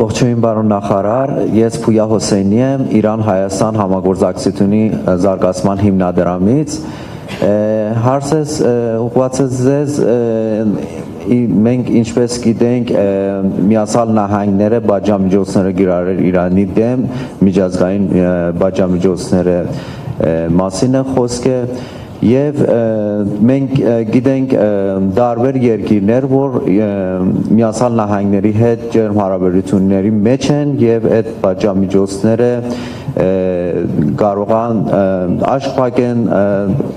Ողջույն պարոն նախարար, ես Փույա Հոսեյնի եմ, Իրան-Հայաստան համագործակցությունի զարգացման հիմնադրամից։ Հարցս ուղղված է ձեզ, մենք ինչպես գիտենք, Միացյալ Նահանգները բաժամիջոցները գրարել Իրանի դեմ, միջազգային բաժամիջոցները մասին է խոսքը, եւ մենք գիտենք տարբեր երկիրներ, որ Միացյալ Նահանգների հետ ջերմ հարաբերությունների մեջ են եւ այդ բաժամիջոցները կարող են աշխատեն,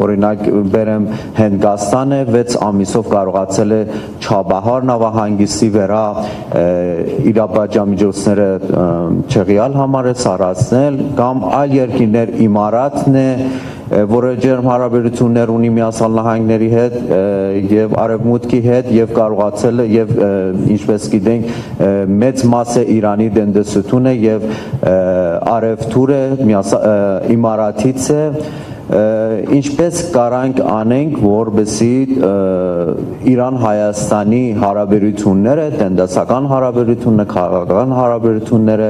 օրինակ բերեմ Հնդկաստանը 6 ամիսով կարողացել է Չաբահար նավահանգիստի վրա իր բաժամիջոցները չեղյալ համարել, սառացնել, կամ այլ երկիրներ Իմարաթն է, որը ջերմ հարաբերություններ ունի Միացյալ Նահանգների հետ եւ Արևմուտքի հետ եւ կարողացել է եւ ինչպես գիտենք մեծ մասը Իրանի տնտեսությունը եւ արևտուրը Իմարաթից է, ինչպես կարանք անենք, որպեսզի Իրան-Հայաստանի հարաբերությունները, տնտեսական հարաբերությունները, քաղաքական հարաբերությունները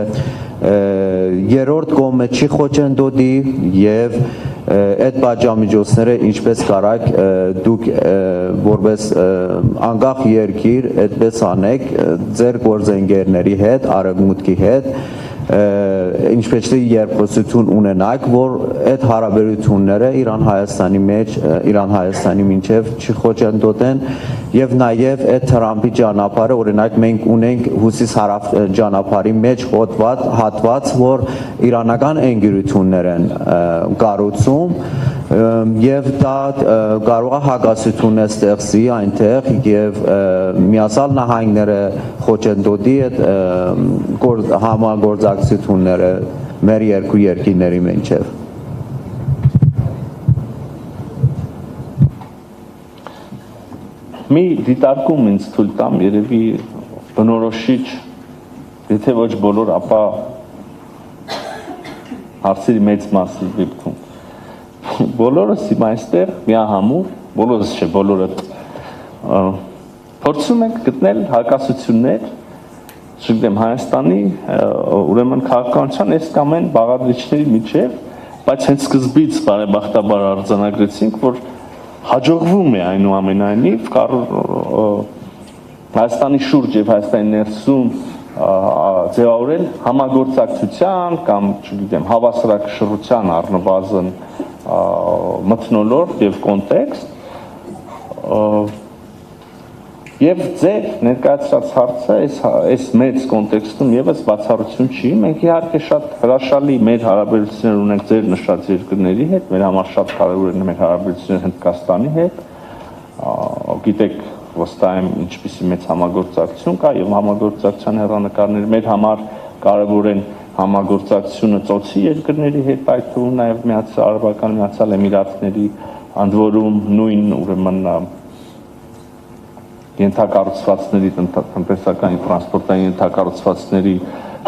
երրորդ կողմը չի խոչընդոտի եւ այդ բաժամիջոցները ինչպես կարակ դուք որպես անկախ երկիր այդպես անեք ձեր գործընկերների հետ, Արևմուտքի հետ, ինչպես երկխոսություն ունենաք, որ այդ հարաբերությունները Իրան-Հայաստանի մեջ, Իրան-Հայաստանի մինչև չխոչընդոտեն եւ նաեւ այդ Թրամփի ճանապարհը, օրինակ մենք ունենք հյուսիս-հարավ ճանապարհի մեջ հատված, որ իրանական ընկերություններ են կառուցում եւ դա կարող է հակասություն ստեղծի այնտեղ եւ Միացյալ Նահանգները խոչընդոտի այդ համագործակցությունները մեր երկու երկրների միջև։ Մի դիտարկում ինձ թույլ տամ, երևի բնորոշիչ, եթե ոչ բոլոր, ապա հարցերի մեծ մասը դեպքում։ Բոլորս հիմա այստեղ միահամուռ, բոլորս չէ, բոլորը փորձում ենք գտնել հակասություններ, չգիտեմ, Հայաստանի, ուրեմն քաղաքականության այս կամ այն բաղադրիչների միջև, բայց հենց սկզբից բարեբախտաբար արձանագրեցինք, որ հաջողվում է այնուամենայնիվ Հայաստանի շուրջ եւ Հայաստանի ներսում ձևավորել համագործակցության կամ, չգիտեմ, հավասարակշռության առնվազն մթնոլորտ եւ կոնտեքստ եւ ձեր ներկայացրած հարցը այս մեծ կոնտեքստում եւս բացառություն չի։ Մենք իհարկե շատ հրաշալի մեր հարաբերություններ ունենք ձեր նշած երկրների հետ, մեր համար շատ կարեւոր են մեր հարաբերությունները Հնդկաստանի հետ, գիտեք վստահ եմ ինչպիսի մեծ համագործակցություն կա եւ համագործակցության հեռանկարները մեր համար կարեւոր են համագործակցությունը ծոցի երկրների հետ, այդ թվում նաև Արաբական Միացյալ Էմիրատների, ընդ որում նույն ուրեմն ենթակառուցվածքների տնտեսական տրանսպորտային ենթակառուցվածքների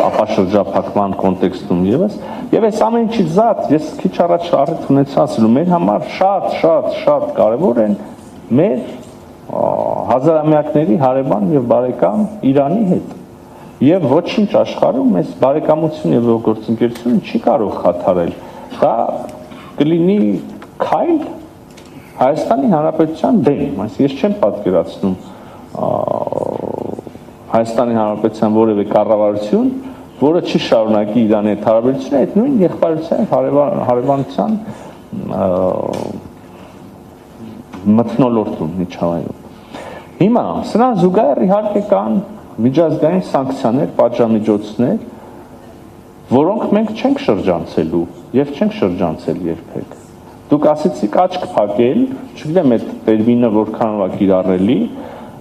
ապաշրջափակման կոնտեքստում եւս, եւ այս ամեն ինչի զատ ես քիչ առաջ առիթ ունեցա ասելու, մեր համար շատ կարեւոր են մեր հազարամյակների հարևան եւ բարեկամ Իրանի հետ։ Եվ ոչինչ աշխարհում այս բարեկամություն եւ գործընկերությունը չի կարող խաթարել։ Դա կլինի քայլ Հայաստանի Հանրապետության դեմ, այսինքն ես չեմ պատկերացնում Հայաստանի Հանրապետության որևէ կառավարություն, որը չի շարունակի Իրանի հետ հարաբերությունները, այդ նույն եղբայրության հարևանության մթնոլորտում միջավայրում։ Հիմա սրան զուգահեռ իհարկե կան միջազգային սանկցիաներ, պատժամիջոցներ, որոնք մենք չենք շրջանցելու եւ չենք շրջանցել երբեք։ Դուք ասեցիք աչք փակել, չգիտեմ այդ տերմինը որքանով է կիրառելի,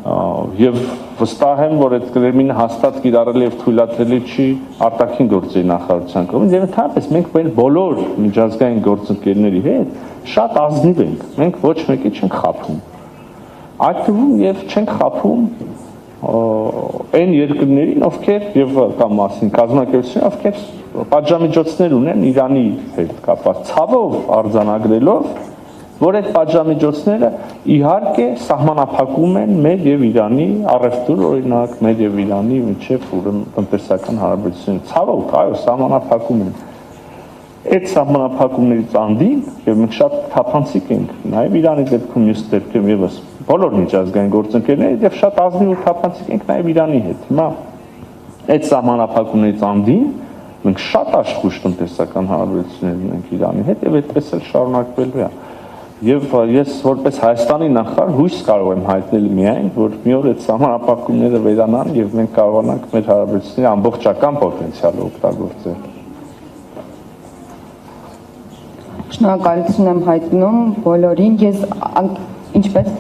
եւ վստահ եմ, որ այդ տերմինը հաստատ կիրառելի եւ թույլատրելի չի արտաքին գործերի նախարարության կողմից, եւ ընդհանրապես մենք մեր բոլոր միջազգային գործընկերների հետ շատ ազնիվ ենք։ Մենք ոչ մեկի չենք խաբում։ Այդ թվում եւ չենք խաբում այն երկրներին, ովքեր եւ կամ ասին կազմակերպություններ, ովքեր պատժամիջոցներ ունեն Իրանի հետ կապված, ցավով արձանագրելով որ այդ պատժամիջոցները իհարկե սահմանափակում են մեր եւ Իրանի առևտուր, օրինակ, մեր եւ Իրանի միջև ուրեմն տնտեսական հարաբերությունները։ Ցավոք, այո, սահմանափակում են։ Այդ սահմանափակումներից անդին եւ մենք շատ թափանցիկ ենք նաեւ Իրանի դեպքում, մյուս դեպքում եւս բոլոր միջազգային գործընկերների եւ շատ ազնիվ ու թափանցիկ ենք նաեւ Իրանի հետ։ Հիմա այդ սահմանափակումներից անդին մենք շատ աշխույժ տնտեսական հարաբերություններ ունենք Իրանի հետ եւ այդպես էլ շարունակվելու է։ Եվ ես որպես Հայաստանի նախարար հույս կարող եմ հայտնել միայն, որ մի օր այդ սահմանափակումները վերանան եւ մենք կարողանանք մեր հարաբերությունների ամբողջական պոտենցիալը օգտագործել։ Շնորհակալություն եմ հայտնում բոլորին, ինչպես